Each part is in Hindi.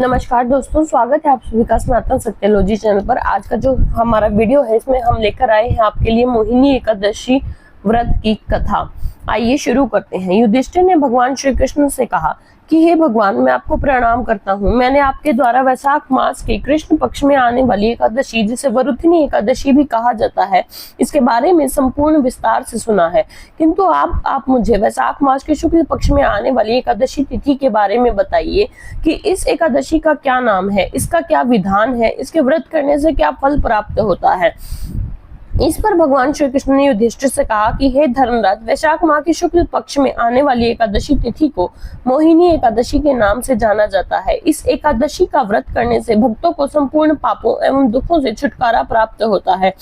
नमस्कार दोस्तों, स्वागत है आप सभी का सनातन सत्यलॉजी चैनल पर। आज का जो हमारा वीडियो है इसमें हम लेकर आए हैं आपके लिए मोहिनी एकादशी व्रत की कथा। आइए शुरू करते हैं। युधिष्ठिर ने भगवान श्री कृष्ण से कहा कि हे भगवान, मैं आपको प्रणाम करता हूँ। मैंने आपके द्वारा वैशाख मास के कृष्ण पक्ष में आने वाली एकादशी, जिसे वरुथिनी एकादशी भी कहा जाता है, इसके बारे में संपूर्ण विस्तार से सुना है। किंतु आप मुझे वैशाख मास के शुक्ल पक्ष में आने वाली एकादशी तिथि के बारे में बताइए कि इस एकादशी का क्या नाम है, इसका क्या विधान है, इसके व्रत करने से क्या फल प्राप्त होता है। इस पर भगवान श्री कृष्ण ने युधिष्ठिर से कहा कि हे धर्मराज, वैशाख माह के शुक्ल पक्ष में आने वाली एकादशी तिथि को मोहिनी एकादशी के नाम से जाना जाता है। इस एकादशी का व्रत करने से भक्तों को संपूर्ण पापों एवं दुखों से छुटकारा प्राप्त होता है।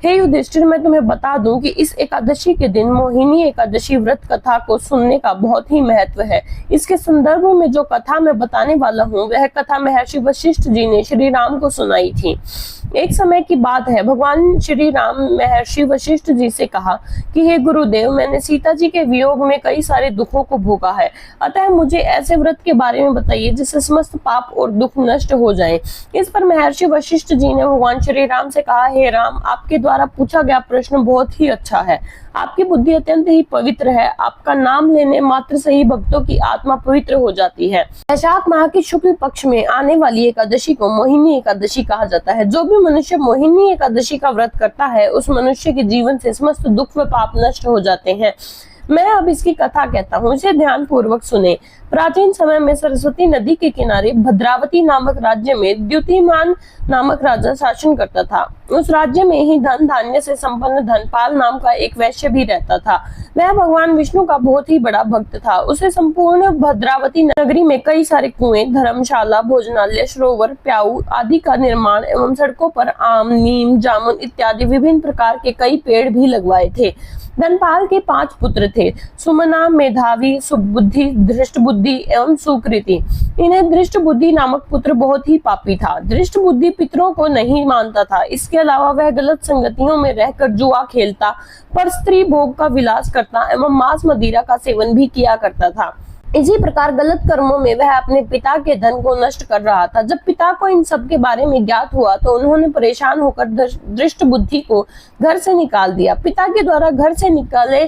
हे युधिष्ठिर, मैं तुम्हें बता दूं कि इस एकादशी के दिन मोहिनी एकादशी व्रत कथा को सुनने का बहुत ही महत्व है। इसके संदर्भ में जो कथा मैं बताने वाला हूँ, वह कथा महर्षि वशिष्ठ जी ने श्री राम को सुनाई थी। एक समय की बात है, भगवान श्री राम महर्षि वशिष्ठ जी से कहा कि हे गुरुदेव, मैंने सीता जी के वियोग में कई सारे दुखों को भोगा है, अतः मुझे ऐसे व्रत के बारे में बताइए जिससे समस्त पाप और दुख नष्ट हो जाएं। इस पर महर्षि वशिष्ठ जी ने भगवान श्री राम से कहा, हे राम, आपके द्वारा पूछा गया प्रश्न बहुत ही अच्छा है। आपकी बुद्धि अत्यंत ही पवित्र है। आपका नाम लेने मात्र से ही भक्तों की आत्मा पवित्र हो जाती है। वैशाख माह के शुक्ल पक्ष में आने वाली एकादशी को मोहिनी एकादशी कहा जाता है। जो भी मनुष्य मोहिनी एकादशी का व्रत करता है, उस मनुष्य के जीवन से समस्त दुख व पाप नष्ट हो जाते हैं। मैं अब इसकी कथा कहता हूँ, इसे ध्यान पूर्वक सुने। प्राचीन समय में सरस्वती नदी के किनारे भद्रावती नामक राज्य में द्युतिमान नामक राजा शासन करता था। उस राज्य में ही धन धान्य से संपन्न धनपाल नाम का एक वैश्य भी रहता था। वह भगवान विष्णु का बहुत ही बड़ा भक्त था। उसे संपूर्ण भद्रावती नगरी में कई सारे कुएं, धर्मशाला, भोजनालय, सरोवर, प्याऊ आदि का निर्माण एवं सड़कों पर आम, नीम, जामुन इत्यादि विभिन्न प्रकार के कई पेड़ भी लगवाए थे। धनपाल के 5 पुत्र थे, सुमना, मेधावी, सुबुद्धि, धृष्ट बुद्धि एवं सुकृति। इन्हें धृष्ट बुद्धि नामक पुत्र बहुत ही पापी था। धृष्ट बुद्धि पितरों को नहीं मानता था। इसके अलावा वह गलत संगतियों में रहकर जुआ खेलता, पर स्त्री भोग का विलास करता एवं मांस मदिरा का सेवन भी किया करता था। इसी प्रकार गलत कर्मों में वह अपने पिता के धन को नष्ट कर रहा था। जब पिता को इन सब के बारे में ज्ञात हुआ तो उन्होंने परेशान होकर धृष्ट बुद्धि को घर से निकाल दिया। पिता के द्वारा घर से निकाले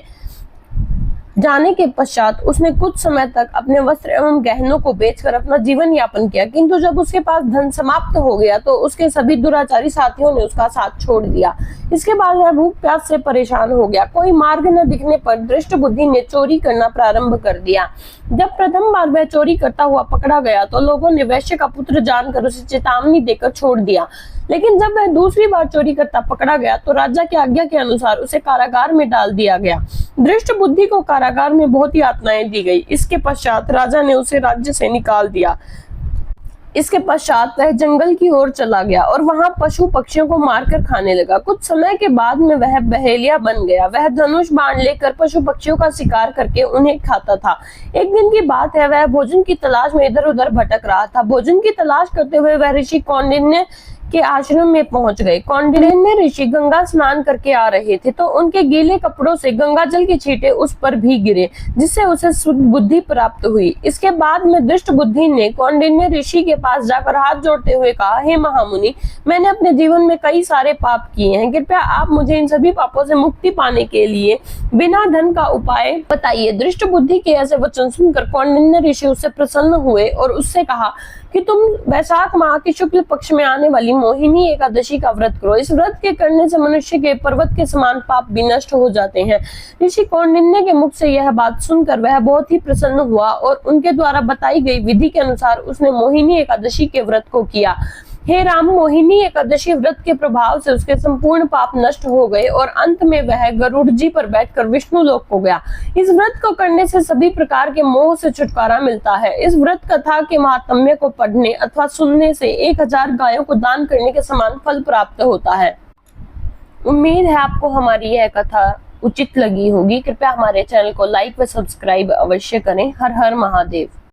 जाने के पश्चात उसने कुछ समय तक अपने वस्त्र एवं गहनों को बेचकर अपना जीवन यापन किया, किंतु जब उसके पास धन समाप्त हो गया तो उसके सभी दुराचारी साथियों ने उसका साथ छोड़ दिया। इसके बाद वह भूख प्यास से परेशान हो गया। कोई मार्ग न दिखने पर धृष्ट बुद्धि ने चोरी करना प्रारंभ कर दिया। जब प्रथम बार वह चोरी करता हुआ पकड़ा गया तो लोगों ने वैश्य का पुत्र जानकर उसे चेतावनी देकर छोड़ दिया। लेकिन जब वह दूसरी बार चोरी करता पकड़ा गया तो राजा की आज्ञा के अनुसार उसे कारागार में डाल दिया गया। धृष्ट बुद्धि को कारागार में बहुत ही यातनाएं दी गई। इसके पश्चात राजा ने उसे राज्य से निकाल दिया। इसके पश्चात वह जंगल की ओर चला गया और वहां पशु पक्षियों को मारकर खाने लगा। कुछ समय के बाद में वह बहेलिया बन गया। वह धनुष बाण लेकर पशु पक्षियों का शिकार करके उन्हें खाता था। एक दिन की बात है, वह भोजन की तलाश में इधर उधर भटक रहा था। भोजन की तलाश करते हुए वह ऋषि कौंडिन्य के आश्रम में पहुंच गए। कौंडिन्य ऋषि गंगा स्नान करके आ रहे थे तो उनके गीले कपड़ों से गंगा जल के छींटे उस पर भी गिरे, जिससे उसे बुद्धि प्राप्त हुई। इसके बाद में दुष्ट बुद्धि ने कौंडिन्य ऋषि के पास जाकर हाथ जोड़ते हुए कहा, हे महामुनि, मैंने अपने जीवन में कई सारे पाप किए हैं। कृपया आप मुझे इन सभी पापों से मुक्ति पाने के लिए बिना धन का उपाय बताइए। दुष्ट बुद्धि के ऐसे वचन सुनकर कौंडिन्य ऋषि उससे प्रसन्न हुए और उससे कहा कि तुम वैशाख माह के शुक्ल पक्ष में आने वाली मोहिनी एकादशी का व्रत करो। इस व्रत के करने से मनुष्य के पर्वत के समान पाप भी नष्ट हो जाते हैं। ऋषि कौंडिन्य के मुख से यह बात सुनकर वह बहुत ही प्रसन्न हुआ और उनके द्वारा बताई गई विधि के अनुसार उसने मोहिनी एकादशी के व्रत को किया। हे राम, मोहिनी एकादशी व्रत के प्रभाव से उसके संपूर्ण पाप नष्ट हो गए और अंत में वह गरुड़ जी पर बैठकर विष्णु लोक को गया। इस व्रत को करने से सभी प्रकार के मोह से छुटकारा मिलता है। इस व्रत कथा के महात्म्य को पढ़ने अथवा सुनने से 1000 गायों को दान करने के समान फल प्राप्त होता है। उम्मीद है आपको हमारी यह कथा उचित लगी होगी। कृपया हमारे चैनल को लाइक व सब्सक्राइब अवश्य करें। हर हर महादेव।